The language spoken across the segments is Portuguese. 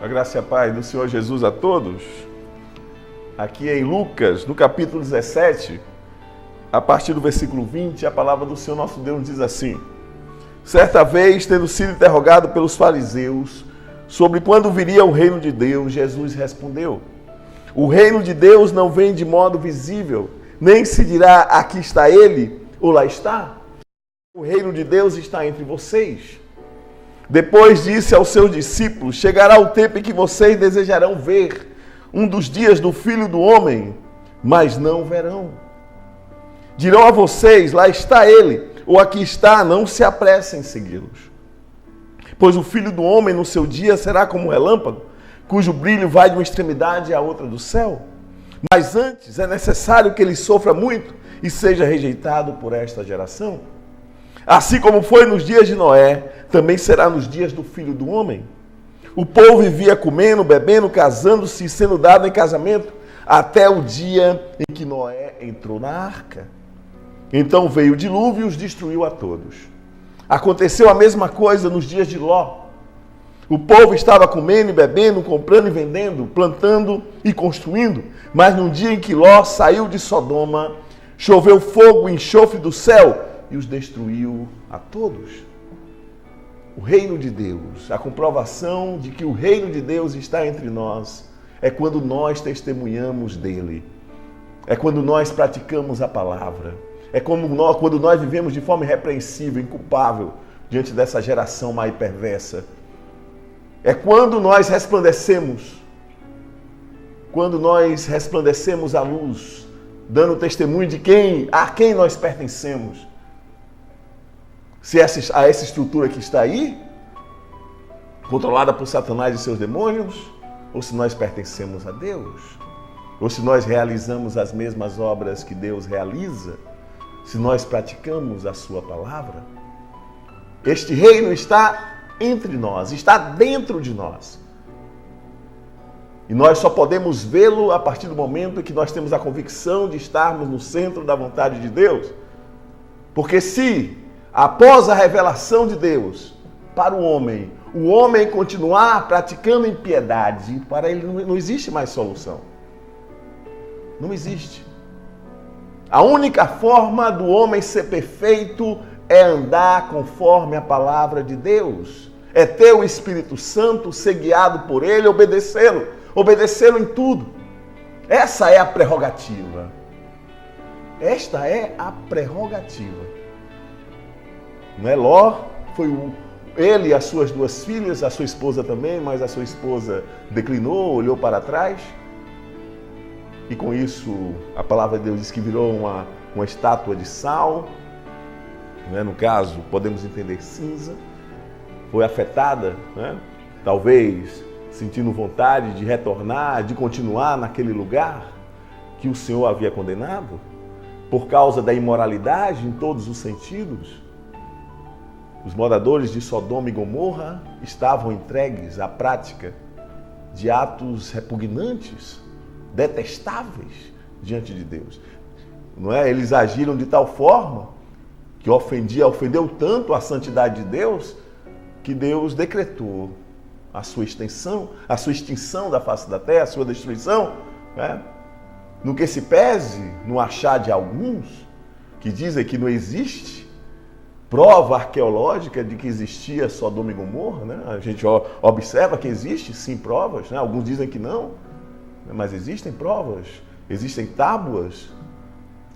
A graça e a paz do Senhor Jesus a todos. Aqui em Lucas, no capítulo 17, a partir do versículo 20, a palavra do Senhor nosso Deus diz assim: certa vez, tendo sido interrogado pelos fariseus sobre quando viria o reino de Deus, Jesus respondeu: o reino de Deus não vem de modo visível, nem se dirá aqui está ele ou lá está. O reino de Deus está entre vocês. Depois disse aos seus discípulos: chegará o tempo em que vocês desejarão ver um dos dias do Filho do Homem, mas não verão. Dirão a vocês: lá está ele, ou aqui está, não se apressem em segui-los. Pois o Filho do Homem no seu dia será como um relâmpago, cujo brilho vai de uma extremidade à outra do céu. Mas antes é necessário que ele sofra muito e seja rejeitado por esta geração. Assim como foi nos dias de Noé, também será nos dias do Filho do Homem. O povo vivia comendo, bebendo, casando-se e sendo dado em casamento, até o dia em que Noé entrou na arca. Então veio o dilúvio e os destruiu a todos. Aconteceu a mesma coisa nos dias de Ló. O povo estava comendo e bebendo, comprando e vendendo, plantando e construindo. Mas no dia em que Ló saiu de Sodoma, choveu fogo e enxofre do céu e os destruiu a todos. O reino de Deus, a comprovação de que o reino de Deus está entre nós, é quando nós testemunhamos dele. É quando nós praticamos a palavra. É quando nós vivemos de forma irrepreensível, inculpável, diante dessa geração má e perversa. É quando nós resplandecemos. Quando nós resplandecemos a luz, dando testemunho de a quem nós pertencemos. Se a essa estrutura que está aí, controlada por Satanás e seus demônios, ou se nós pertencemos a Deus, ou se nós realizamos as mesmas obras que Deus realiza, se nós praticamos a sua palavra. Este reino está entre nós, está dentro de nós. E nós só podemos vê-lo a partir do momento em que nós temos a convicção de estarmos no centro da vontade de Deus. Porque se após a revelação de Deus para o homem continuar praticando impiedade, para ele não existe mais solução. Não existe. A única forma do homem ser perfeito é andar conforme a palavra de Deus. É ter o Espírito Santo, ser guiado por ele, obedecê-lo em tudo. Essa é a prerrogativa. Esta é a prerrogativa. Não é? Ló foi ele e as suas duas filhas, a sua esposa também, mas a sua esposa declinou, olhou para trás. E com isso, a palavra de Deus diz que virou uma estátua de sal. Não é? No caso, podemos entender cinza. Foi afetada, né? Talvez sentindo vontade de retornar, de continuar naquele lugar que o Senhor havia condenado, por causa da imoralidade em todos os sentidos. Os moradores de Sodoma e Gomorra estavam entregues à prática de atos repugnantes, detestáveis diante de Deus. Não é? Eles agiram de tal forma que ofendeu tanto a santidade de Deus, que Deus decretou a sua extinção da face da terra, a sua destruição, né? No que se pese, no achar de alguns que dizem que não existe prova arqueológica de que existia Sodoma e Gomorra, né? A gente observa que existe sim provas, né? Alguns dizem que não, mas existem provas, existem tábuas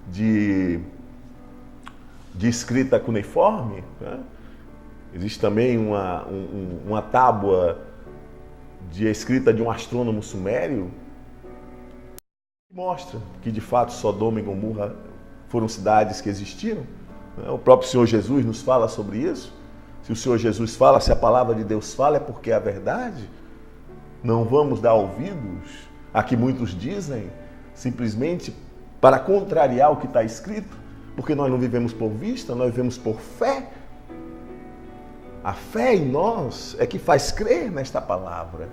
de escrita cuneiforme, né? Existe também uma tábua de escrita de um astrônomo sumério que mostra que de fato Sodoma e Gomorra foram cidades que existiram. O próprio Senhor Jesus nos fala sobre isso. Se o Senhor Jesus fala, se a palavra de Deus fala, é porque é a verdade. Não vamos dar ouvidos a que muitos dizem, simplesmente para contrariar o que está escrito, porque nós não vivemos por vista, nós vivemos por fé. A fé em nós é que faz crer nesta palavra.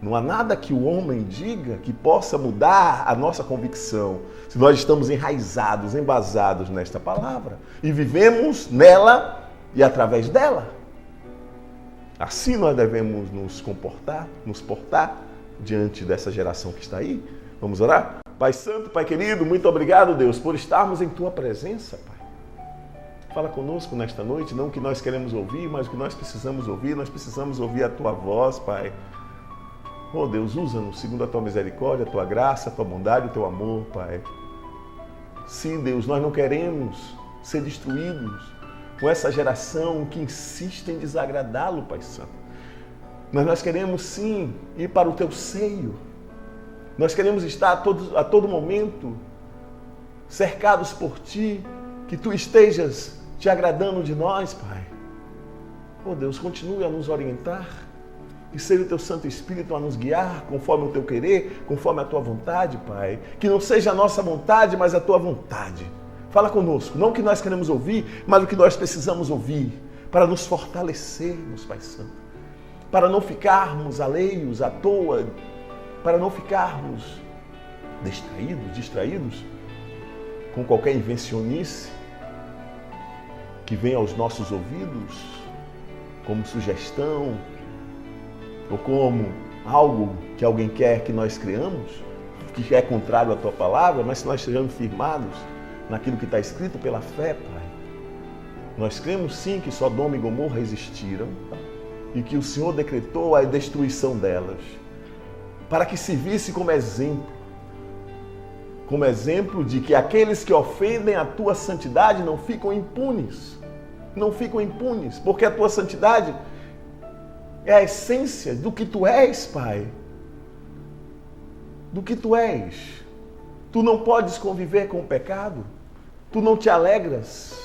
Não há nada que o homem diga que possa mudar a nossa convicção, se nós estamos enraizados, embasados nesta palavra e vivemos nela e através dela. Assim nós devemos nos portar diante dessa geração que está aí. Vamos orar? Pai Santo, Pai querido, muito obrigado, Deus, por estarmos em Tua presença, Pai. Fala conosco nesta noite, não o que nós queremos ouvir, mas o que nós precisamos ouvir a Tua voz, Pai. Oh Deus, usa-nos segundo a Tua misericórdia, a Tua graça, a Tua bondade, o Teu amor, Pai. Sim, Deus, nós não queremos ser destruídos com essa geração que insiste em desagradá-lo, Pai Santo. Mas nós queremos sim ir para o Teu seio. Nós queremos estar a todo momento cercados por Ti, que Tu estejas Te agradando de nós, Pai. Oh Deus, continue a nos orientar, que seja o Teu Santo Espírito a nos guiar conforme o Teu querer, conforme a Tua vontade, Pai. Que não seja a nossa vontade, mas a Tua vontade. Fala conosco, não o que nós queremos ouvir, mas o que nós precisamos ouvir, para nos fortalecermos, Pai Santo. Para não ficarmos alheios, à toa, para não ficarmos distraídos com qualquer invencionice que vem aos nossos ouvidos, como sugestão, ou como algo que alguém quer que nós criamos, que é contrário à Tua palavra, mas se nós estejamos firmados naquilo que está escrito pela fé, Pai. Nós cremos sim que Sodoma e Gomorra existiram e que o Senhor decretou a destruição delas, para que servisse como exemplo de que aqueles que ofendem a Tua santidade não ficam impunes, porque a Tua santidade é a essência do que Tu és, Pai, do que Tu és. Tu não podes conviver com o pecado, Tu não te alegras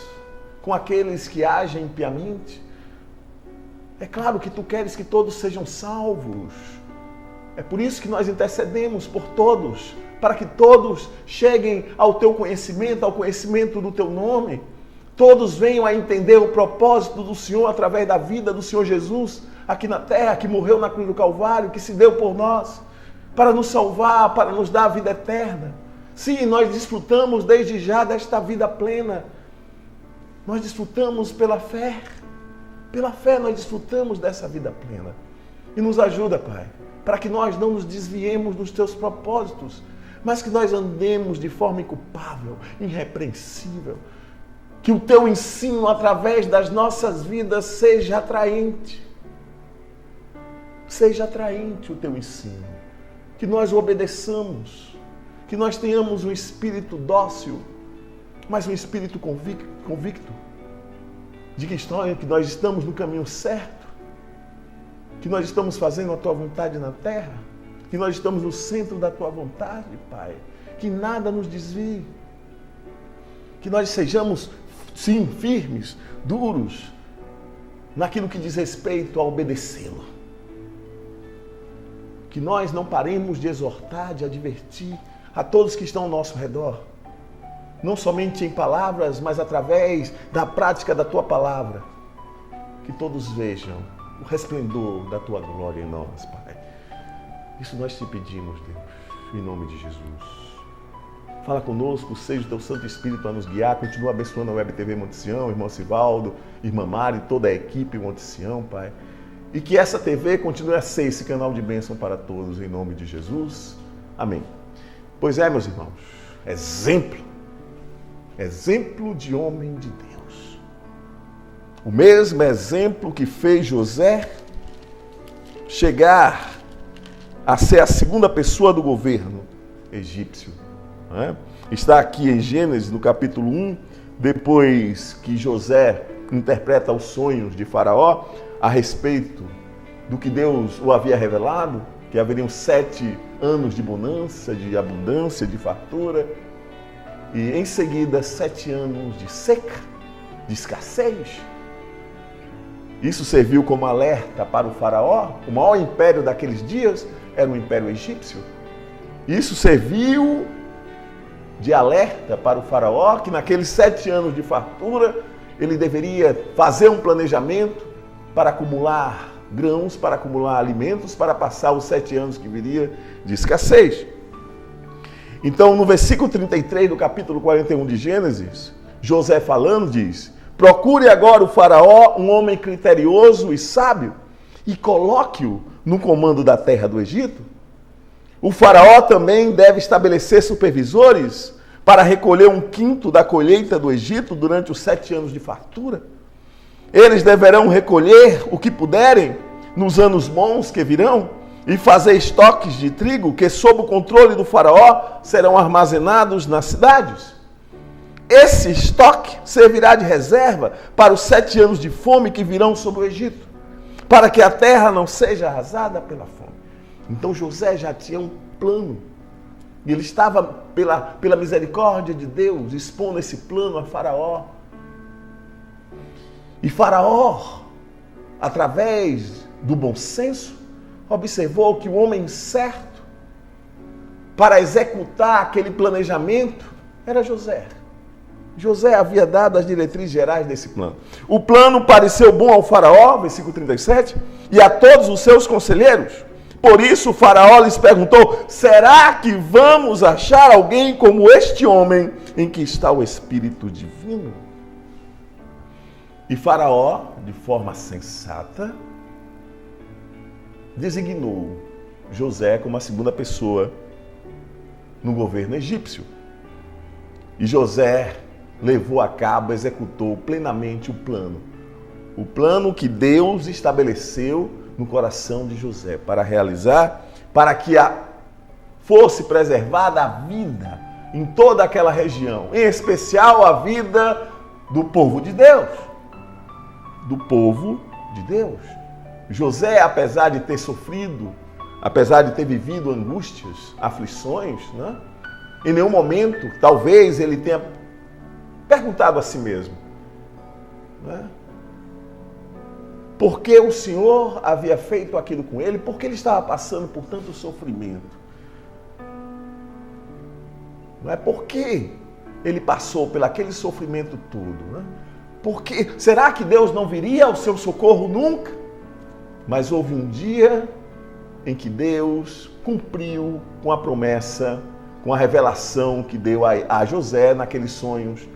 com aqueles que agem impiamente. É claro que Tu queres que todos sejam salvos. É por isso que nós intercedemos por todos, para que todos cheguem ao Teu conhecimento, ao conhecimento do Teu nome. Todos venham a entender o propósito do Senhor através da vida do Senhor Jesus aqui na terra, que morreu na cruz do Calvário, que se deu por nós, para nos salvar, para nos dar a vida eterna. Sim, nós desfrutamos desde já desta vida plena. Nós desfrutamos pela fé. Pela fé nós desfrutamos dessa vida plena. E nos ajuda, Pai, para que nós não nos desviemos dos Teus propósitos, mas que nós andemos de forma inculpável, irrepreensível. Que o Teu ensino através das nossas vidas seja atraente. Seja atraente o Teu ensino. Que nós o obedeçamos. Que nós tenhamos um espírito dócil, mas um espírito convicto de que nós estamos no caminho certo, que nós estamos fazendo a Tua vontade na terra, que nós estamos no centro da Tua vontade, Pai. Que nada nos desvie. Que nós sejamos, sim, firmes, duros, naquilo que diz respeito a obedecê-lo. Que nós não paremos de exortar, de advertir a todos que estão ao nosso redor. Não somente em palavras, mas através da prática da Tua palavra. Que todos vejam o resplendor da Tua glória em nós, Pai. Isso nós Te pedimos, Deus, em nome de Jesus. Fala conosco, seja o Teu Santo Espírito a nos guiar. Continua abençoando a Web TV Monte Sião, irmão Sivaldo, irmã Mari, toda a equipe Monte Sião, Pai. E que essa TV continue a ser esse canal de bênção para todos, em nome de Jesus. Amém. Pois é, meus irmãos, exemplo de homem de Deus. O mesmo exemplo que fez José chegar a ser a segunda pessoa do governo egípcio. Está aqui em Gênesis, no capítulo 1, depois que José interpreta os sonhos de Faraó a respeito do que Deus o havia revelado, que haveriam 7 anos de bonança, de abundância, de fartura, e em seguida 7 anos de seca, de escassez. Isso serviu como alerta para o Faraó. O maior império daqueles dias era o Império Egípcio. Isso serviu de alerta para o Faraó que naqueles 7 anos de fartura ele deveria fazer um planejamento para acumular grãos, para acumular alimentos, para passar os 7 anos que viria de escassez. Então, no versículo 33 do capítulo 41 de Gênesis, José falando diz: procure agora o Faraó, um homem criterioso e sábio, e coloque-o no comando da terra do Egito. O faraó também deve estabelecer supervisores para recolher 1/5 da colheita do Egito durante os 7 anos de fartura. Eles deverão recolher o que puderem nos anos bons que virão e fazer estoques de trigo que, sob o controle do faraó, serão armazenados nas cidades. Esse estoque servirá de reserva para os 7 anos de fome que virão sobre o Egito, para que a terra não seja arrasada pela fome. Então José já tinha um plano. E ele estava, pela misericórdia de Deus, expondo esse plano a Faraó. E Faraó, através do bom senso, observou que o homem certo para executar aquele planejamento era José. José havia dado as diretrizes gerais desse plano. O plano pareceu bom ao faraó, versículo 37, e a todos os seus conselheiros. Por isso o faraó lhes perguntou: será que vamos achar alguém como este homem em que está o Espírito Divino? E Faraó, de forma sensata, designou José como a segunda pessoa no governo egípcio. E José levou a cabo, executou plenamente o plano que Deus estabeleceu no coração de José para realizar, para que fosse preservada a vida em toda aquela região, em especial a vida do povo de Deus. Do povo de Deus. José, apesar de ter sofrido, apesar de ter vivido angústias, aflições, né? Em nenhum momento, talvez ele tenha perguntado a si mesmo, né? Por que o Senhor havia feito aquilo com ele? Por que ele estava passando por tanto sofrimento? Não é? Por que ele passou por aquele sofrimento todo? Né? Porque, será que Deus não viria ao seu socorro nunca? Mas houve um dia em que Deus cumpriu com a promessa, com a revelação que deu a José naqueles sonhos,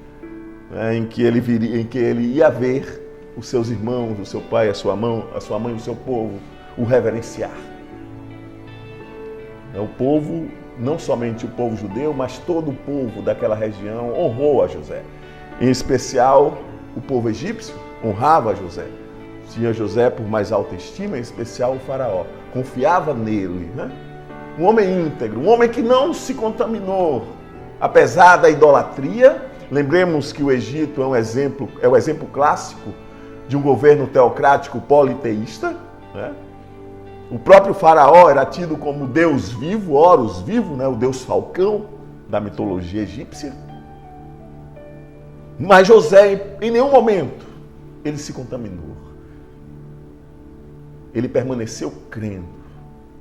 né, em que ele ia ver os seus irmãos, o seu pai, a sua mãe, o seu povo, o reverenciar. O povo, não somente o povo judeu, mas todo o povo daquela região honrou a José. Em especial, o povo egípcio honrava José. Tinha José por mais alta estima, em especial o faraó. Confiava nele, né? Um homem íntegro, um homem que não se contaminou, apesar da idolatria. Lembremos que o Egito é o exemplo clássico de um governo teocrático politeísta, né? O próprio faraó era tido como Deus vivo, Horus vivo, né? O Deus falcão da mitologia egípcia. Mas José, em nenhum momento, ele se contaminou. Ele permaneceu crendo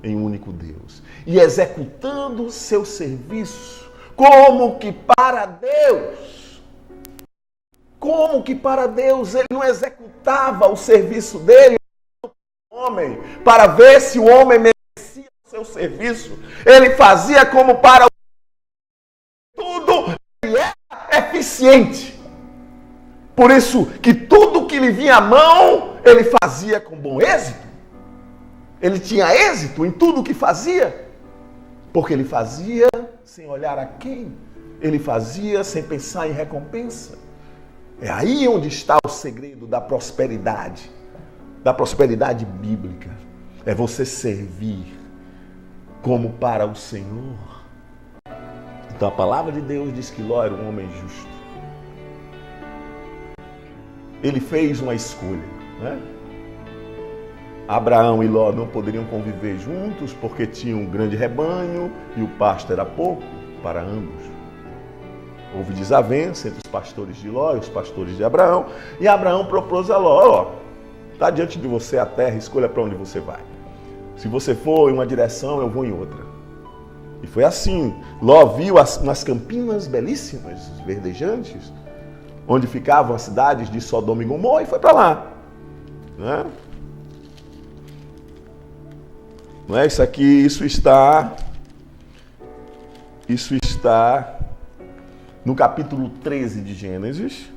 em um único Deus e executando o seu serviço como que para Deus. Como que para Deus. Ele não executava o serviço dele homem para ver se o homem merecia o seu serviço. Ele fazia como para o tudo, ele era eficiente. Por isso que tudo que lhe vinha à mão, ele fazia com bom êxito. Ele tinha êxito em tudo o que fazia, porque ele fazia sem olhar a quem, ele fazia sem pensar em recompensa. É aí onde está o segredo da prosperidade bíblica. É você servir como para o Senhor. Então a palavra de Deus diz que Ló era um homem justo. Ele fez uma escolha, né? Abraão e Ló não poderiam conviver juntos porque tinham um grande rebanho e o pasto era pouco para ambos. Houve desavença entre os pastores de Ló e os pastores de Abraão, e Abraão propôs a Ló: está diante de você a terra, escolha para onde você vai. Se você for em uma direção, eu vou em outra. E foi assim. Ló viu umas campinas belíssimas, verdejantes, onde ficavam as cidades de Sodoma e Gomorra, e foi para lá. Né? Não é isso aqui, isso está no capítulo 13 de Gênesis,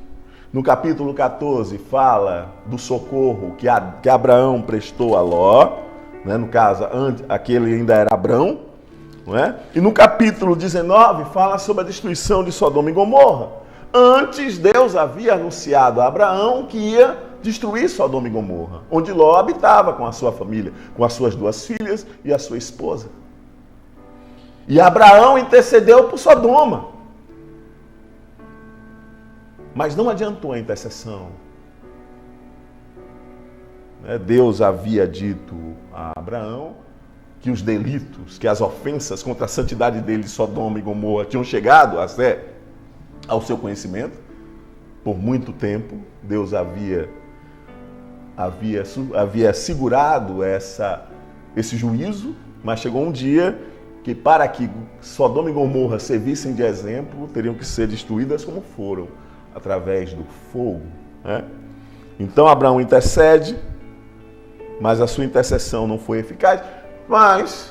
No capítulo 14 fala do socorro que Abraão prestou a Ló, né? No caso, aquele ainda era Abrão, não é? E no capítulo 19 fala sobre a destruição de Sodoma e Gomorra. Antes, Deus havia anunciado a Abraão que ia destruir Sodoma e Gomorra, onde Ló habitava com a sua família, com as suas 2 filhas e a sua esposa. E Abraão intercedeu por Sodoma. Mas não adiantou a intercessão. Deus havia dito a Abraão que os delitos, que as ofensas contra a santidade dele, Sodoma e Gomorra, tinham chegado até ao seu conhecimento. Por muito tempo, Deus havia segurado esse juízo, mas chegou um dia que, para que Sodoma e Gomorra servissem de exemplo, teriam que ser destruídas como foram, através do fogo, né? Então Abraão intercede, mas a sua intercessão não foi eficaz. Mas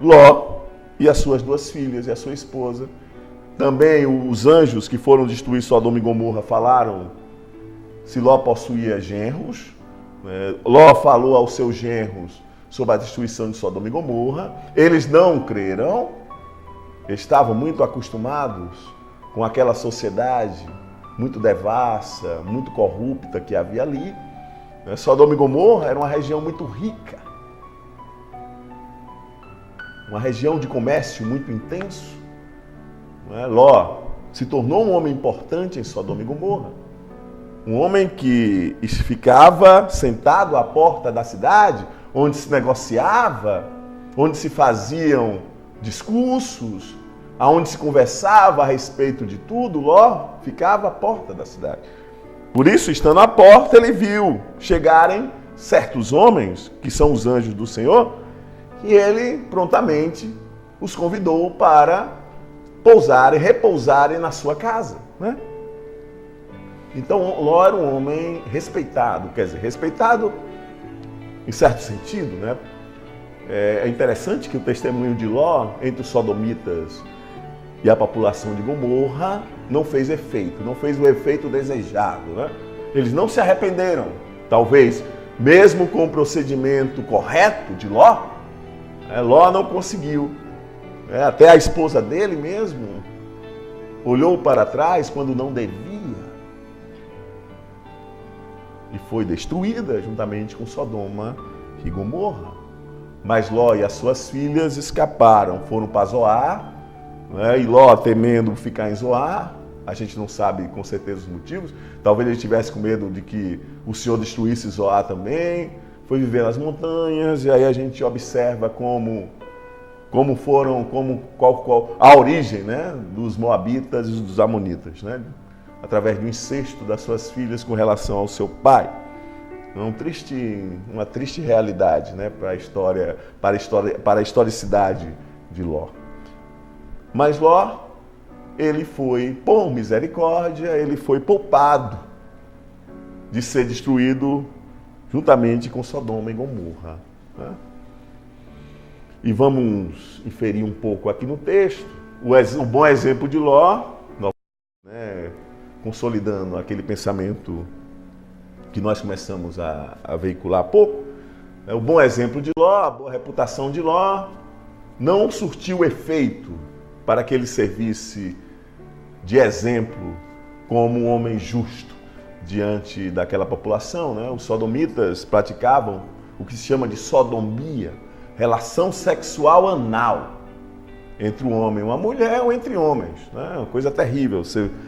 Ló e as suas 2 filhas e a sua esposa, também os anjos que foram destruir Sodoma e Gomorra falaram se Ló possuía genros. Ló falou aos seus genros sobre a destruição de Sodoma e Gomorra. Eles não creram, estavam muito acostumados com aquela sociedade muito devassa, muito corrupta que havia ali. Sodoma e Gomorra era uma região muito rica, uma região de comércio muito intenso. Ló se tornou um homem importante em Sodoma e Gomorra, um homem que ficava sentado à porta da cidade, onde se negociava, onde se faziam discursos, aonde se conversava a respeito de tudo. Ló ficava à porta da cidade. Por isso, estando à porta, ele viu chegarem certos homens, que são os anjos do Senhor, e ele prontamente os convidou para repousarem na sua casa, né? Então, Ló era um homem respeitado, respeitado em certo sentido, né? É interessante que o testemunho de Ló entre os sodomitas e a população de Gomorra não fez efeito, não fez o efeito desejado, né? Eles não se arrependeram, talvez, mesmo com o procedimento correto de Ló. Ló não conseguiu. Até a esposa dele mesmo olhou para trás quando não devia e foi destruída juntamente com Sodoma e Gomorra. Mas Ló e as suas filhas escaparam, foram para Zoar. E Ló, temendo ficar em Zoar, a gente não sabe com certeza os motivos, talvez ele estivesse com medo de que o Senhor destruísse Zoar também, foi viver nas montanhas, e aí a gente observa qual a origem, né, dos moabitas e dos amonitas, né, através do incesto das suas filhas com relação ao seu pai. Uma triste realidade, né, para a historicidade de Ló. Mas Ló, ele foi, por misericórdia, ele foi poupado de ser destruído juntamente com Sodoma e Gomorra, né? E vamos inferir um pouco aqui no texto o bom exemplo de Ló, né, consolidando aquele pensamento que nós começamos a veicular há pouco. O bom exemplo de Ló, a boa reputação de Ló, não surtiu efeito para que ele servisse de exemplo como um homem justo diante daquela população, né? Os sodomitas praticavam o que se chama de sodomia, relação sexual anal entre um homem e uma mulher ou entre homens, né? Uma coisa terrível.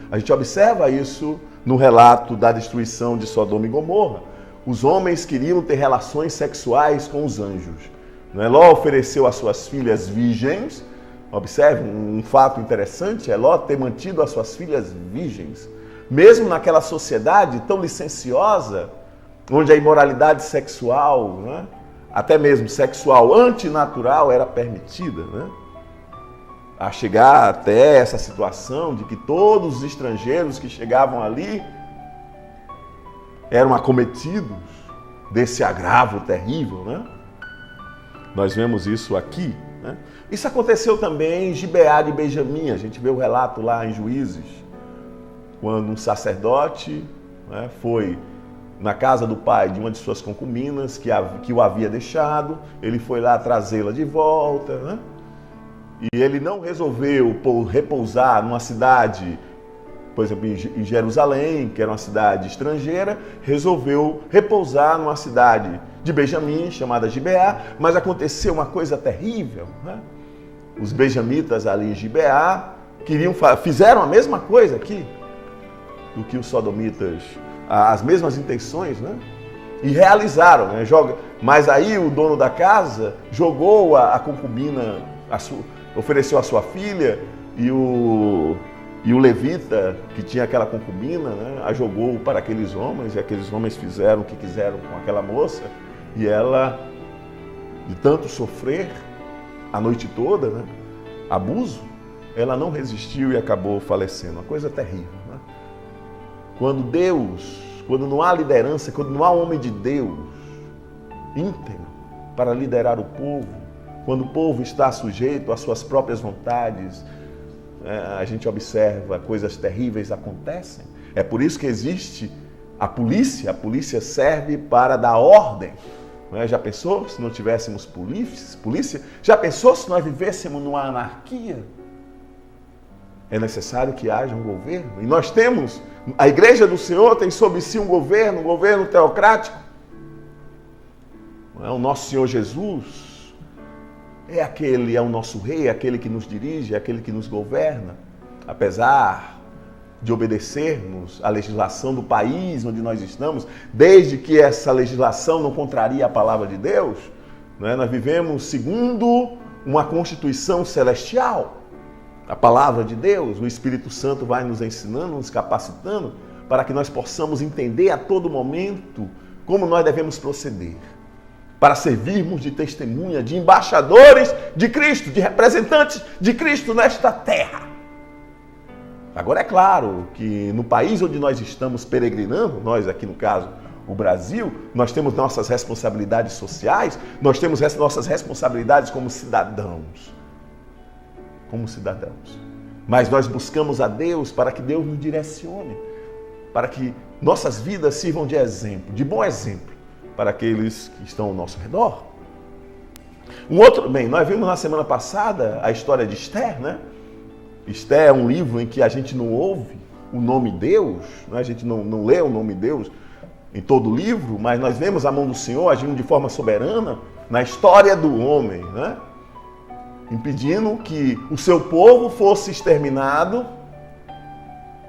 A gente observa isso no relato da destruição de Sodoma e Gomorra. Os homens queriam ter relações sexuais com os anjos, né? Ló ofereceu às suas filhas virgens. Observe, um fato interessante é Ló ter mantido as suas filhas virgens, mesmo naquela sociedade tão licenciosa, onde a imoralidade sexual, né, até mesmo sexual antinatural, era permitida, né? A chegar até essa situação de que todos os estrangeiros que chegavam ali eram acometidos desse agravo terrível, né? Nós vemos isso aqui, né? Isso aconteceu também em Gibeá de Benjamim. A gente vê o relato lá em Juízes, quando um sacerdote, né, foi na casa do pai de uma de suas concubinas que o havia deixado, ele foi lá trazê-la de volta, né? E ele não resolveu repousar numa cidade, por exemplo, em Jerusalém, que era uma cidade estrangeira, resolveu repousar numa cidade de Benjamim, chamada Gibeá, mas aconteceu uma coisa terrível, né? Os benjamitas ali em Gibeá fizeram a mesma coisa aqui do que os sodomitas, as mesmas intenções, né? E realizaram, né? Mas aí o dono da casa jogou a concubina, ofereceu a sua filha, e o levita, que tinha aquela concubina, né, a jogou para aqueles homens, e aqueles homens fizeram o que quiseram com aquela moça, e ela, de tanto sofrer a noite toda, né, abuso, ela não resistiu e acabou falecendo. Uma coisa terrível, né? Quando não há liderança, quando não há homem de Deus íntegro para liderar o povo, quando o povo está sujeito às suas próprias vontades, a gente observa coisas terríveis acontecem. É por isso que existe a polícia serve para dar ordem. Não é? Já pensou se não tivéssemos polícia? Já pensou se nós vivêssemos numa anarquia? É necessário que haja um governo. E nós temos, a Igreja do Senhor tem sob si um governo teocrático. Não é? O nosso Senhor Jesus é o nosso rei, é aquele que nos dirige, é aquele que nos governa. Apesar de obedecermos à legislação do país onde nós estamos, desde que essa legislação não contraria a palavra de Deus, não é? Nós vivemos segundo uma Constituição celestial. A palavra de Deus, o Espírito Santo vai nos ensinando, nos capacitando, para que nós possamos entender a todo momento como nós devemos proceder, para servirmos de testemunha, de embaixadores de Cristo, de representantes de Cristo nesta terra. Agora é claro que no país onde nós estamos peregrinando, nós aqui no caso, o Brasil, nós temos nossas responsabilidades sociais, nós temos nossas responsabilidades como cidadãos. Mas nós buscamos a Deus para que Deus nos direcione, para que nossas vidas sirvam de exemplo, de bom exemplo, para aqueles que estão ao nosso redor. Nós vimos na semana passada a história de Esther, né? Esther é um livro em que a gente não ouve o nome Deus, né? A gente não lê o nome Deus em todo o livro, mas nós vemos a mão do Senhor agindo de forma soberana na história do homem, né? Impedindo que o seu povo fosse exterminado,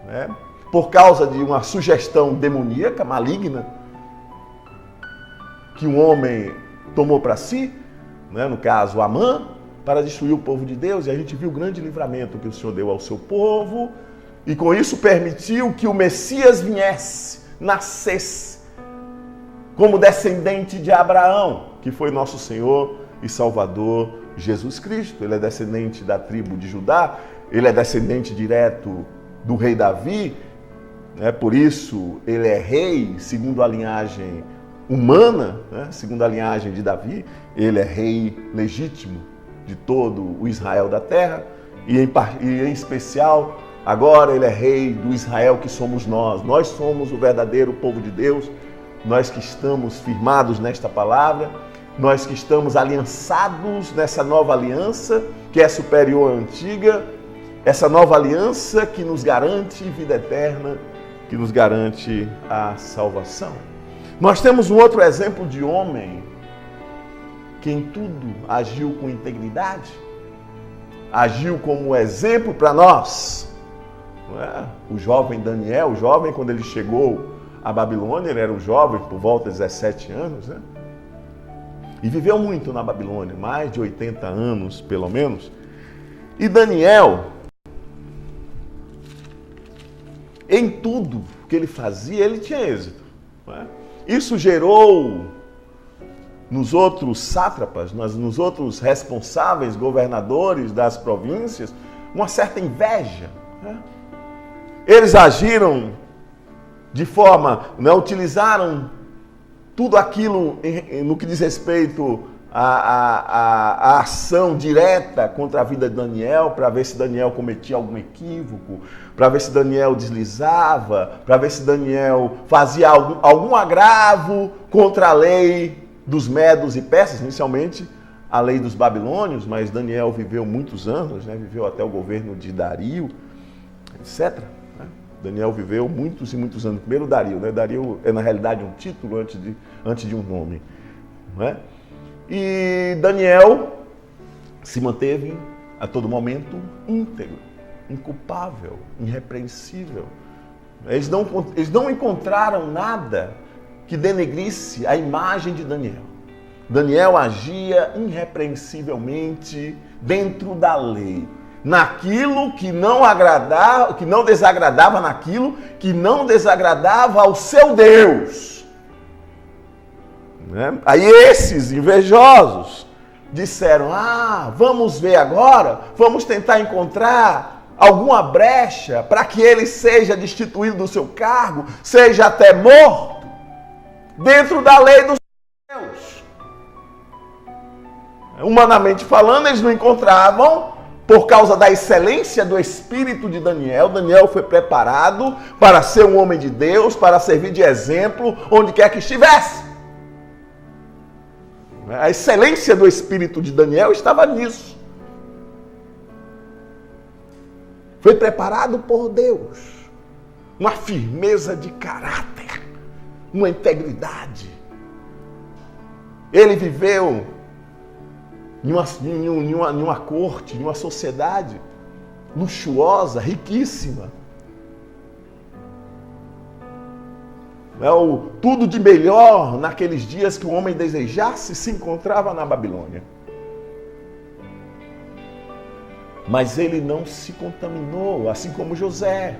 né? Por causa de uma sugestão demoníaca, maligna, que um homem tomou para si, né? No caso Amã, para destruir o povo de Deus. E a gente viu o grande livramento que o Senhor deu ao seu povo, e com isso permitiu que o Messias nascesse como descendente de Abraão, que foi nosso Senhor e Salvador Jesus Cristo. Ele é descendente da tribo de Judá, ele é descendente direto do rei Davi, né? Por isso ele é rei segundo a linhagem humana, né? Segundo a linhagem de Davi, ele é rei legítimo de todo o Israel da terra, e em especial, agora ele é rei do Israel que somos nós. Nós somos o verdadeiro povo de Deus, nós que estamos firmados nesta palavra, nós que estamos aliançados nessa nova aliança, que é superior à antiga, essa nova aliança que nos garante vida eterna, que nos garante a salvação. Nós temos um outro exemplo de homem que em tudo agiu com integridade, agiu como exemplo para nós. Não é? O jovem Daniel, quando ele chegou à Babilônia, ele era um jovem por volta de 17 anos, né? E viveu muito na Babilônia, mais de 80 anos pelo menos. E Daniel, em tudo que ele fazia, ele tinha êxito. Não é? Isso gerou nos outros sátrapas, nos outros responsáveis, governadores das províncias, uma certa inveja. Né? Eles agiram de forma, né, utilizaram tudo aquilo no que diz respeito a ação direta contra a vida de Daniel, para ver se Daniel cometia algum equívoco, para ver se Daniel deslizava, para ver se Daniel fazia algum agravo contra a lei dos medos e persas, inicialmente a lei dos babilônios, mas Daniel viveu muitos anos, né? Viveu até o governo de Dario, etc. Né? Daniel viveu muitos e muitos anos. Primeiro Dario, né? Dario é na realidade um título antes de um nome. Né? E Daniel se manteve a todo momento íntegro, inculpável, irrepreensível. Eles não encontraram nada que denegrisse a imagem de Daniel. Daniel agia irrepreensivelmente dentro da lei, naquilo que não agradava, que não desagradava, naquilo que não desagradava ao seu Deus. Né? Aí esses invejosos disseram: vamos ver agora, vamos tentar encontrar alguma brecha para que ele seja destituído do seu cargo, seja até morto, dentro da lei dos Deus. Humanamente falando, eles não encontravam, por causa da excelência do espírito de Daniel. Daniel foi preparado para ser um homem de Deus, para servir de exemplo onde quer que estivesse. A excelência do espírito de Daniel estava nisso. Foi preparado por Deus. Uma firmeza de caráter, uma integridade. Ele viveu em uma corte, em uma sociedade luxuosa, riquíssima. Tudo de melhor naqueles dias que o homem desejasse se encontrava na Babilônia. Mas ele não se contaminou, assim como José.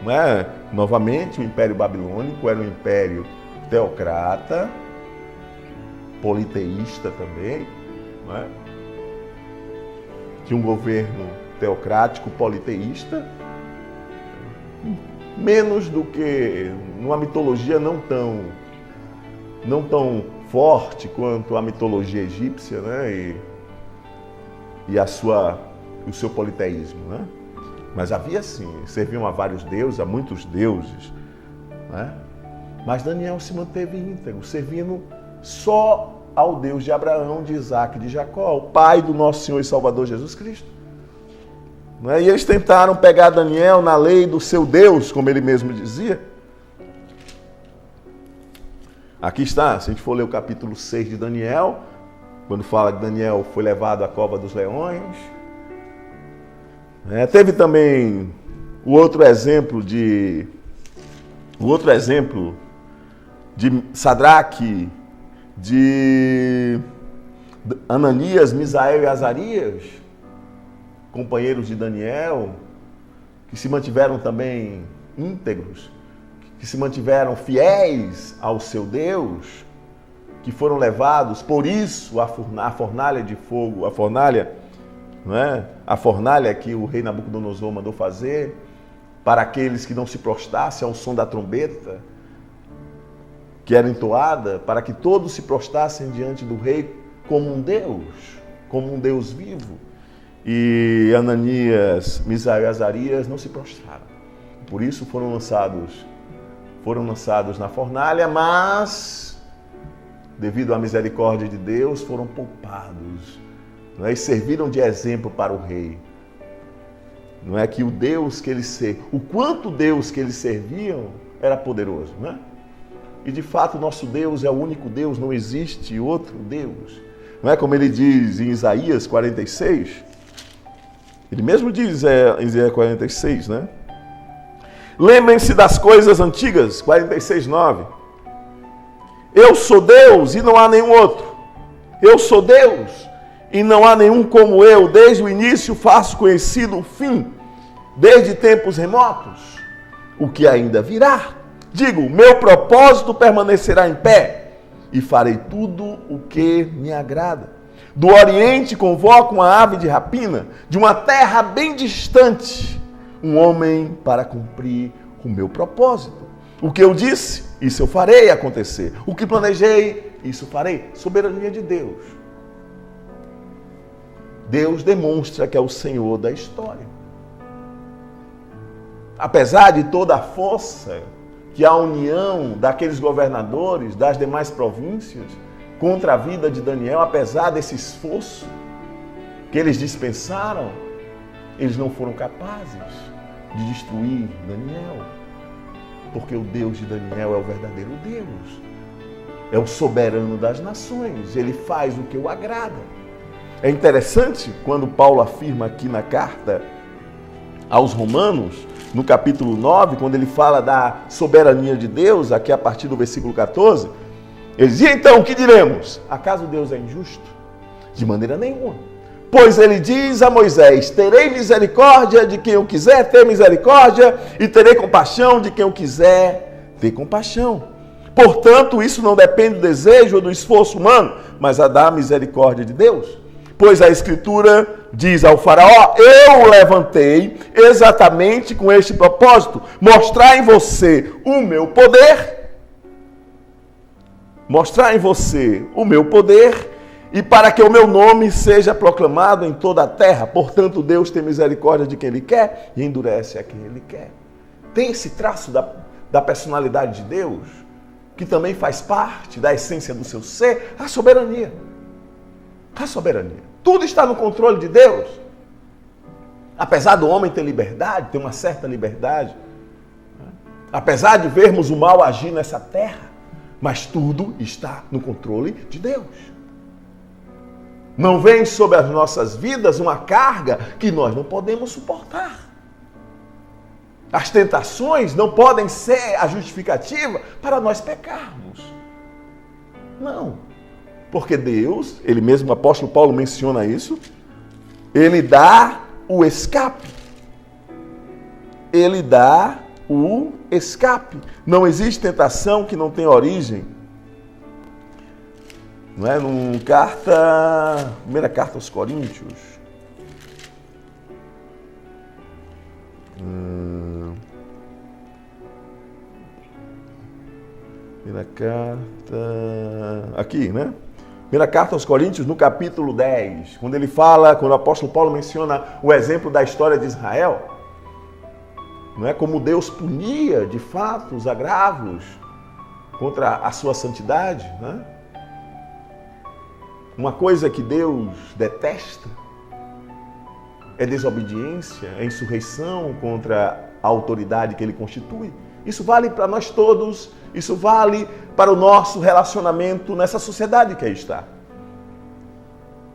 Não é? Novamente, o Império Babilônico era um império teocrata, politeísta também, não é? Tinha um governo teocrático, politeísta, menos do que numa mitologia não tão forte quanto a mitologia egípcia, né? E o seu politeísmo, né? Mas havia sim, serviam a vários deuses, a muitos deuses, né? Mas Daniel se manteve íntegro, servindo só ao Deus de Abraão, de Isaac e de Jacó, o Pai do nosso Senhor e Salvador Jesus Cristo. E eles tentaram pegar Daniel na lei do seu Deus, como ele mesmo dizia. Aqui está, se a gente for ler o capítulo 6 de Daniel, quando fala que Daniel foi levado à cova dos leões. Teve também o outro exemplo de Sadraque, de Ananias, Misael e Azarias, companheiros de Daniel, que se mantiveram também íntegros, que se mantiveram fiéis ao seu Deus, que foram levados, por isso, à fornalha de fogo, a fornalha que o rei Nabucodonosor mandou fazer, para aqueles que não se prostrassem ao som da trombeta, que era entoada, para que todos se prostrassem diante do rei como um Deus vivo. E Ananias, Misael e Azarias não se prostraram. Por isso foram lançados na fornalha, mas, devido à misericórdia de Deus, foram poupados. E serviram de exemplo para o rei. Não é que o Deus que eles o quanto Deus que eles serviam era poderoso, não é? E de fato nosso Deus é o único Deus, não existe outro Deus. Não é como ele diz em Isaías 46? Ele mesmo diz em Isaías 46, né? Lembrem-se das coisas antigas, 46:9. Eu sou Deus e não há nenhum outro. Eu sou Deus e não há nenhum como eu. Desde o início faço conhecido o fim, desde tempos remotos, o que ainda virá. Digo, meu propósito permanecerá em pé e farei tudo o que me agrada. Do Oriente convoco uma ave de rapina, de uma terra bem distante, um homem para cumprir o meu propósito. O que eu disse, isso eu farei acontecer. O que planejei, isso farei. Soberania de Deus. Deus demonstra que é o Senhor da história. Apesar de toda a força que a união daqueles governadores das demais províncias contra a vida de Daniel, apesar desse esforço que eles dispensaram, eles não foram capazes de destruir Daniel. Porque o Deus de Daniel é o verdadeiro Deus. É o soberano das nações. Ele faz o que o agrada. É interessante quando Paulo afirma aqui na carta aos Romanos, no capítulo 9, quando ele fala da soberania de Deus, aqui a partir do versículo 14, ele diz: então, o que diremos? Acaso Deus é injusto? De maneira nenhuma. Pois ele diz a Moisés: terei misericórdia de quem eu quiser ter misericórdia, e terei compaixão de quem eu quiser ter compaixão. Portanto, isso não depende do desejo ou do esforço humano, mas a da misericórdia de Deus. Pois a Escritura diz ao faraó: eu o levantei exatamente com este propósito, mostrar em você o meu poder, e para que o meu nome seja proclamado em toda a terra. Portanto, Deus tem misericórdia de quem Ele quer e endurece a quem Ele quer. Tem esse traço da personalidade de Deus, que também faz parte da essência do seu ser, a soberania. A soberania. Tudo está no controle de Deus. Apesar do homem ter liberdade, ter uma certa liberdade, apesar de vermos o mal agir nessa terra, mas tudo está no controle de Deus. Não vem sobre as nossas vidas uma carga que nós não podemos suportar. As tentações não podem ser a justificativa para nós pecarmos. Não. Porque Deus, ele mesmo, o apóstolo Paulo menciona isso, ele dá o escape. Ele dá o escape. Não existe tentação que não tenha origem. Não é? Primeira carta aos Coríntios. Primeira carta... Aqui, né? Primeira carta aos Coríntios, no capítulo 10, quando o apóstolo Paulo menciona o exemplo da história de Israel, não é? Como Deus punia, de fato, os agravos contra a sua santidade, né? Uma coisa que Deus detesta é desobediência, é insurreição contra a autoridade que Ele constitui. Isso vale para nós todos, isso vale para o nosso relacionamento nessa sociedade que aí está.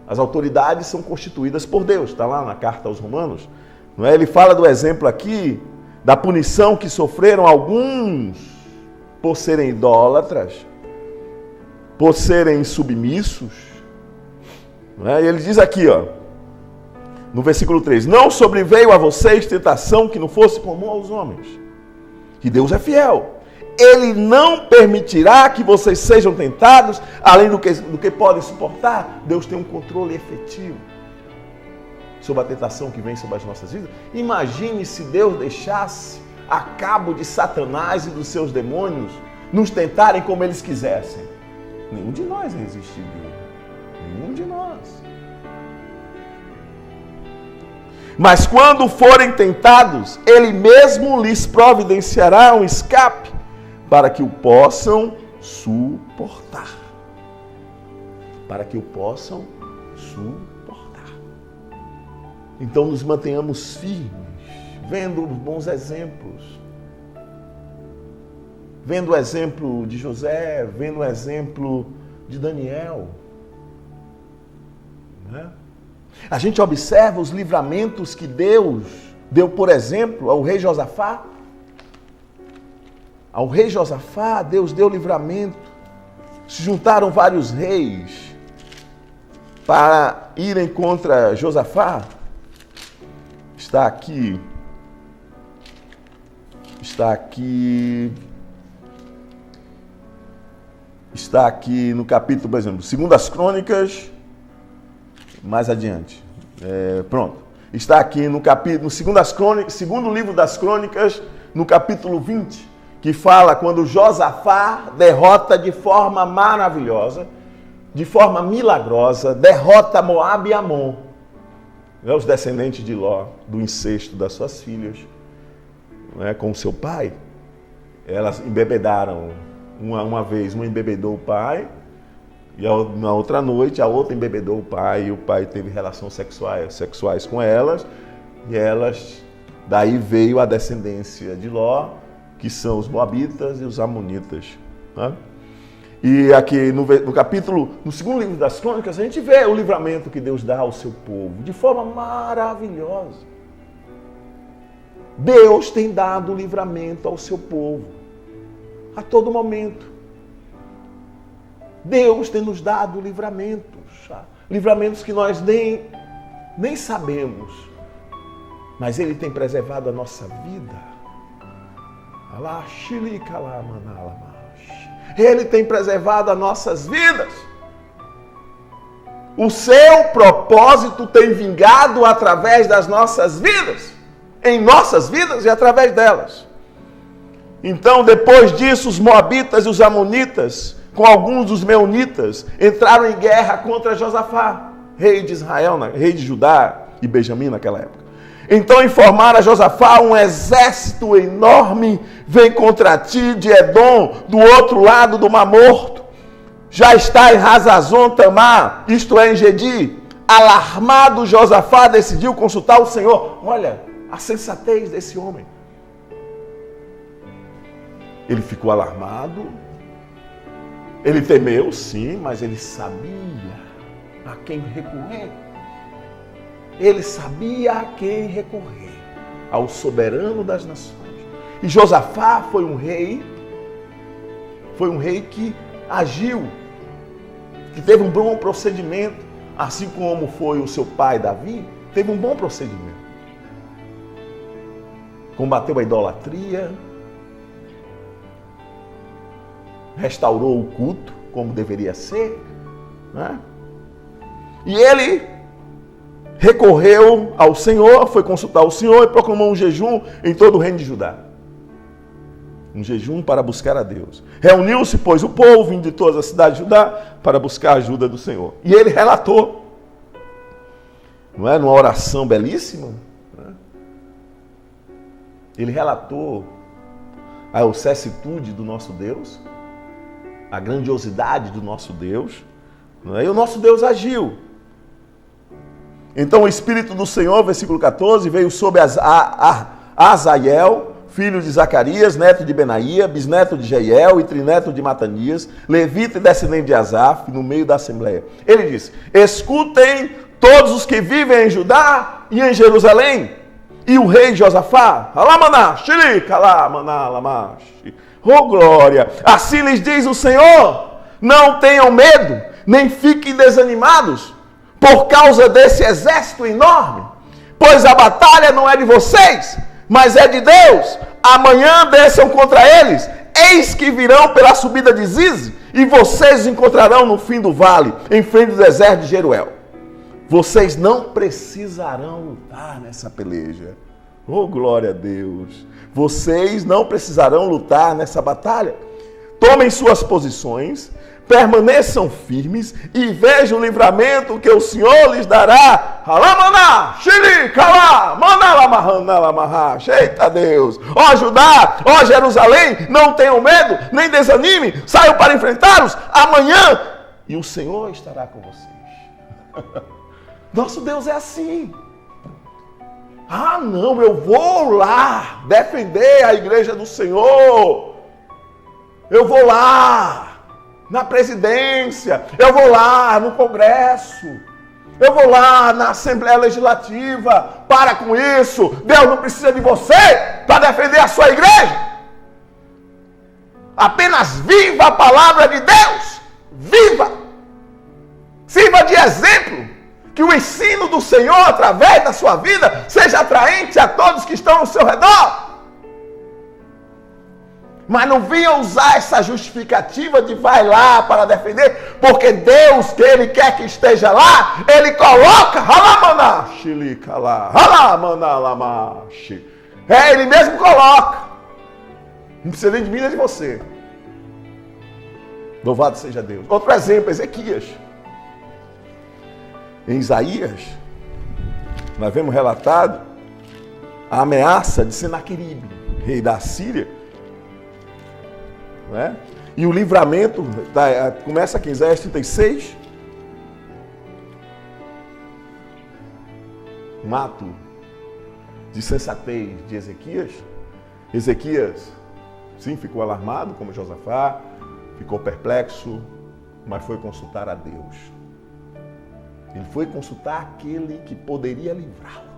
As autoridades são constituídas por Deus, está lá na carta aos Romanos. Não é? Ele fala do exemplo aqui da punição que sofreram alguns por serem idólatras, por serem submissos. Não é? E ele diz aqui, ó, no versículo 3, não sobreveio a vocês tentação que não fosse comum aos homens. Que Deus é fiel. Ele não permitirá que vocês sejam tentados além do que podem suportar. Deus tem um controle efetivo sobre a tentação que vem sobre as nossas vidas. Imagine se Deus deixasse a cabo de Satanás e dos seus demônios nos tentarem como eles quisessem. Nenhum de nós resistiria. Nenhum de nós. Mas quando forem tentados, Ele mesmo lhes providenciará um escape para que o possam suportar. Para que o possam suportar. Então nos mantenhamos firmes, vendo os bons exemplos. Vendo o exemplo de José, vendo o exemplo de Daniel. Né? A gente observa os livramentos que Deus deu, por exemplo, ao rei Josafá. Ao rei Josafá, Deus deu livramento. Se juntaram vários reis para irem contra Josafá. Está aqui no capítulo, por exemplo, 2 Crônicas, mais adiante. Pronto. Está aqui no capítulo, segundo livro das Crônicas, no capítulo 20, que fala quando Josafá derrota de forma maravilhosa, de forma milagrosa, derrota Moabe e Amon, os descendentes de Ló, do incesto das suas filhas, com seu pai. Elas embebedaram uma vez, uma embebedou o pai, e na outra noite a outra embebedou o pai, e o pai teve relações sexuais com elas, e daí veio a descendência de Ló, que são os moabitas e os amonitas. E aqui no capítulo, no segundo livro das Crônicas, a gente vê o livramento que Deus dá ao seu povo, de forma maravilhosa. Deus tem dado livramento ao seu povo, a todo momento. Deus tem nos dado livramentos que nós nem sabemos, mas Ele tem preservado a nossa vida. Ele tem preservado as nossas vidas. O seu propósito tem vingado através das nossas vidas, em nossas vidas e através delas. Então, depois disso, os moabitas e os amonitas, com alguns dos meunitas, entraram em guerra contra Josafá, rei de Israel, rei de Judá e Benjamim naquela época. Então informaram a Josafá: um exército enorme vem contra ti de Edom, do outro lado do Mar Morto. Já está em Hazazon Tamar, isto é, em Gedi. Alarmado, Josafá decidiu consultar o Senhor. Olha a sensatez desse homem. Ele ficou alarmado, ele temeu, sim, mas ele sabia a quem recorrer. Ele sabia a quem recorrer, ao soberano das nações. E Josafá foi um rei que agiu, que teve um bom procedimento, assim como foi o seu pai Davi, teve um bom procedimento. Combateu a idolatria, restaurou o culto como deveria ser, E ele recorreu ao Senhor, foi consultar o Senhor e proclamou um jejum em todo o reino de Judá. Um jejum para buscar a Deus. Reuniu-se, pois, o povo vindo de todas as cidades de Judá para buscar a ajuda do Senhor. E ele relatou, numa oração belíssima, ele relatou a excessitude do nosso Deus, a grandiosidade do nosso Deus, e o nosso Deus agiu. Então o Espírito do Senhor, versículo 14, veio sobre Azael, filho de Zacarias, neto de Benaía, bisneto de Jeiel e trineto de Matanias, levita e descendente de Asaf, no meio da assembleia. Ele disse: escutem todos os que vivem em Judá e em Jerusalém, e o rei Josafá, oh glória, assim lhes diz o Senhor: não tenham medo, nem fiquem desanimados, por causa desse exército enorme, pois a batalha não é de vocês, mas é de Deus. Amanhã desçam contra eles, eis que virão pela subida de Ziz, e vocês os encontrarão no fim do vale, em frente do deserto de Jeruel. Vocês não precisarão lutar nessa peleja. Oh, glória a Deus! Vocês não precisarão lutar nessa batalha. Tomem suas posições, permaneçam firmes e vejam o livramento que o Senhor lhes dará. Eita Deus! Ó Judá, ó Jerusalém, não tenham medo, nem desanime, saiam para enfrentá-los amanhã, e o Senhor estará com vocês. Nosso Deus é assim. Ah, não, eu vou lá defender a igreja do Senhor. Eu vou lá na presidência, eu vou lá no Congresso, eu vou lá na Assembleia Legislativa. Para com isso, Deus não precisa de você para defender a sua igreja. Apenas viva a palavra de Deus, viva, sirva de exemplo, que o ensino do Senhor através da sua vida seja atraente a todos que estão ao seu redor. Mas não venha usar essa justificativa de vai lá para defender, porque Deus, que Ele quer que esteja lá, Ele coloca, Ele mesmo coloca. Não precisa nem de mim nem de você. Louvado seja Deus. Outro exemplo, Ezequias. Em Isaías, nós vemos relatado a ameaça de Senaqueribe, rei da Síria. Não é? E o livramento, começa aqui em Isaías 36. Um ato de sensatez de Ezequias. Ezequias, sim, ficou alarmado, como Josafá, ficou perplexo, mas foi consultar a Deus. Ele foi consultar aquele que poderia livrá-lo.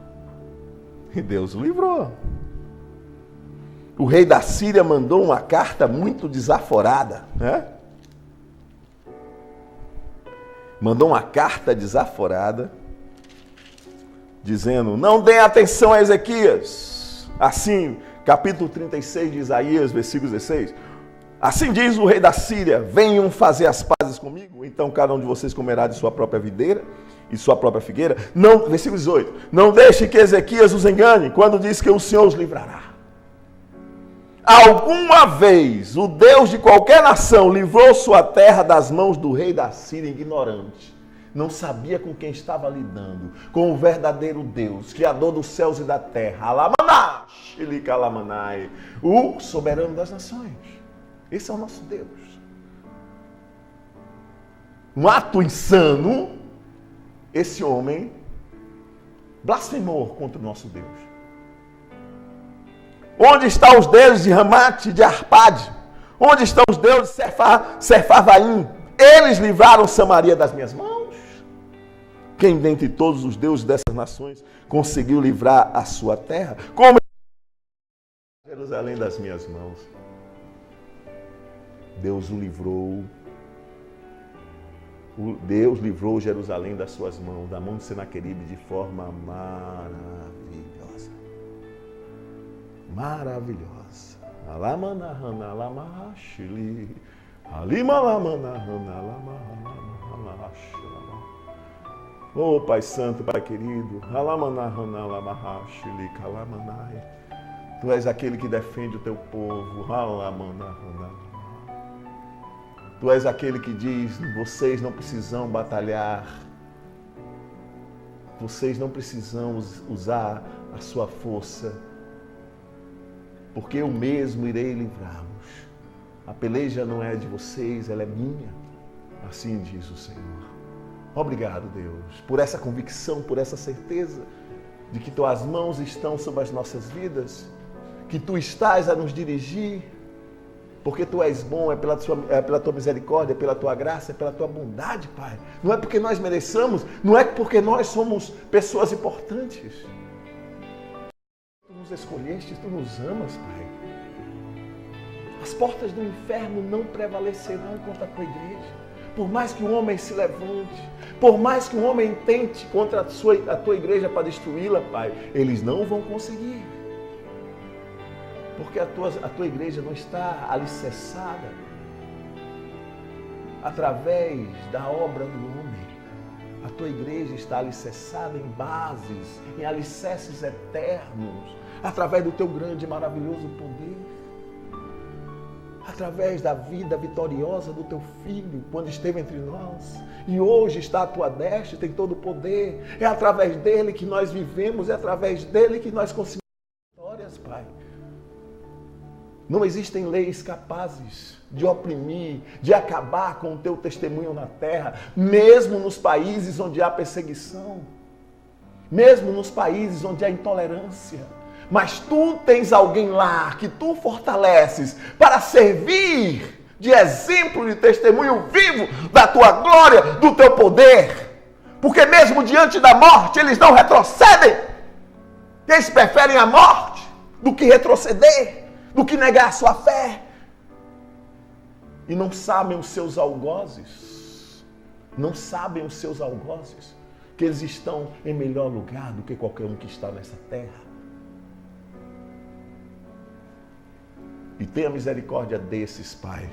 E Deus o livrou. O rei da Síria mandou uma carta muito desaforada, né? Mandou uma carta desaforada, dizendo: não deem atenção a Ezequias. Assim, capítulo 36 de Isaías, versículo 16. Assim diz o rei da Síria: venham fazer as pazes comigo, então cada um de vocês comerá de sua própria videira e sua própria figueira. Não, versículo 18. Não deixe que Ezequias os engane quando diz que o Senhor os livrará. Alguma vez o Deus de qualquer nação livrou sua terra das mãos do rei da Síria ignorante. Não sabia com quem estava lidando, com o verdadeiro Deus, Criador dos céus e da terra, Alamanash, Elikalamanai, o soberano das nações. Esse é o nosso Deus. Um ato insano, esse homem blasfemou contra o nosso Deus. Onde estão os deuses de Ramate e de Arpade? Onde estão os deuses de Sefarvaim? Eles livraram Samaria das minhas mãos? Quem dentre todos os deuses dessas nações conseguiu livrar a sua terra? Como Jerusalém das minhas mãos? Deus o livrou. Deus livrou Jerusalém das suas mãos, da mão de Senaqueribe, de forma maravilhosa. Maravilhosa. Alamanahana, alamahashili. Alimalamana, alamahana, oh, Pai Santo, Pai querido, alamanahana, alamahashili, kalamanai. Tu és aquele que defende o teu povo, alamanahana. Tu és aquele que diz: vocês não precisam batalhar, vocês não precisam usar a sua força, porque eu mesmo irei livrá-los. A peleja não é de vocês, ela é minha. Assim diz o Senhor. Obrigado, Deus, por essa convicção, por essa certeza de que tuas mãos estão sobre as nossas vidas, que tu estás a nos dirigir, porque tu és bom, é pela tua misericórdia, é pela tua graça, é pela tua bondade, Pai. Não é porque nós mereçamos, não é porque nós somos pessoas importantes. Tu nos escolheste, tu nos amas, Pai. As portas do inferno não prevalecerão contra a tua igreja. Por mais que o homem se levante, por mais que o homem tente contra a tua igreja para destruí-la, Pai, eles não vão conseguir. Porque a tua igreja não está alicerçada através da obra do homem. A tua igreja está alicerçada em bases, em alicerces eternos, através do teu grande e maravilhoso poder. Através da vida vitoriosa do teu Filho, quando esteve entre nós, e hoje está à tua destra, tem todo o poder. É através dele que nós vivemos, é através dele que nós conseguimos vitórias, Pai. Não existem leis capazes de oprimir, de acabar com o teu testemunho na terra, mesmo nos países onde há perseguição, mesmo nos países onde há intolerância. Mas tu tens alguém lá que tu fortaleces para servir de exemplo, de testemunho vivo da tua glória, do teu poder. Porque mesmo diante da morte, eles não retrocedem. Eles preferem a morte do que retroceder, do que negar a sua fé. E não sabem os seus algozes, que eles estão em melhor lugar do que qualquer um que está nessa terra. E tenha misericórdia desses, Pai,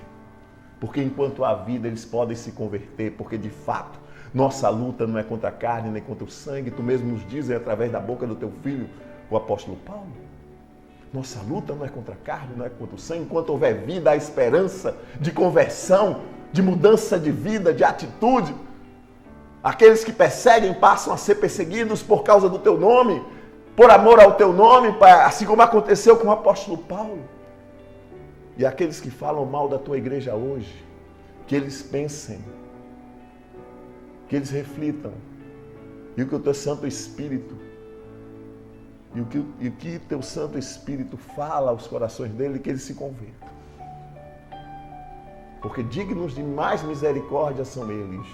porque enquanto há vida eles podem se converter, porque de fato nossa luta não é contra a carne nem contra o sangue, tu mesmo nos dizes através da boca do teu filho, o apóstolo Paulo. Nossa luta não é contra a carne, não é contra o sangue. Enquanto houver vida, há esperança de conversão, de mudança de vida, de atitude. Aqueles que perseguem passam a ser perseguidos por causa do teu nome, por amor ao teu nome, Pai, assim como aconteceu com o apóstolo Paulo. E aqueles que falam mal da tua igreja hoje, que eles pensem, que eles reflitam, e o que o teu Santo Espírito, e o que teu Santo Espírito fala aos corações dele, que eles se convertam. Porque dignos de mais misericórdia são eles.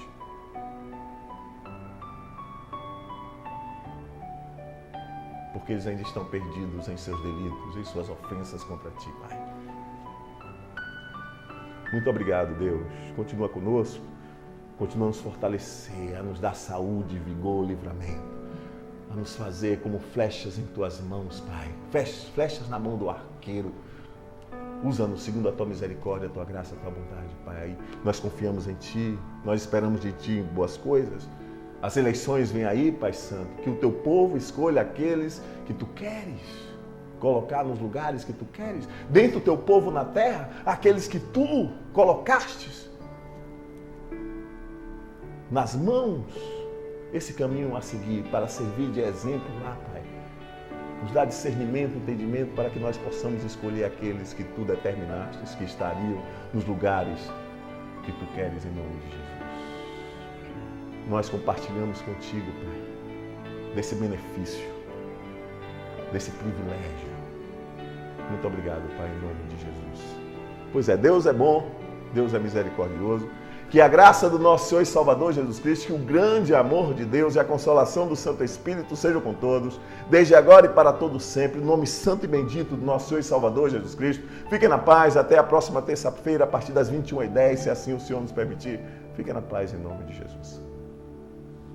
Porque eles ainda estão perdidos em seus delitos, em suas ofensas contra ti, Pai. Muito obrigado, Deus. Continua conosco, continua a nos fortalecer, a nos dar saúde, vigor, livramento, a nos fazer como flechas em tuas mãos, Pai. Flechas na mão do arqueiro. Usa-nos segundo a tua misericórdia, a tua graça, a tua bondade, Pai. Nós confiamos em ti, nós esperamos de ti boas coisas. As eleições vêm aí, Pai Santo, que o teu povo escolha aqueles que tu queres colocar nos lugares que tu queres, dentro do teu povo na terra, aqueles que tu colocastes nas mãos, esse caminho a seguir, para servir de exemplo lá, Pai. Nos dá discernimento, entendimento, para que nós possamos escolher aqueles que tu determinastes, que estariam nos lugares que tu queres, em nome de Jesus. Nós compartilhamos contigo, Pai, desse benefício, desse privilégio. Muito obrigado, Pai, em nome de Jesus. Pois é, Deus é bom, Deus é misericordioso. Que a graça do nosso Senhor e Salvador Jesus Cristo, que o grande amor de Deus e a consolação do Santo Espírito sejam com todos, desde agora e para todo sempre, no nome santo e bendito do nosso Senhor e Salvador Jesus Cristo. Fiquem na paz, até a próxima terça-feira, a partir das 21h10, se assim o Senhor nos permitir. Fiquem na paz, em nome de Jesus.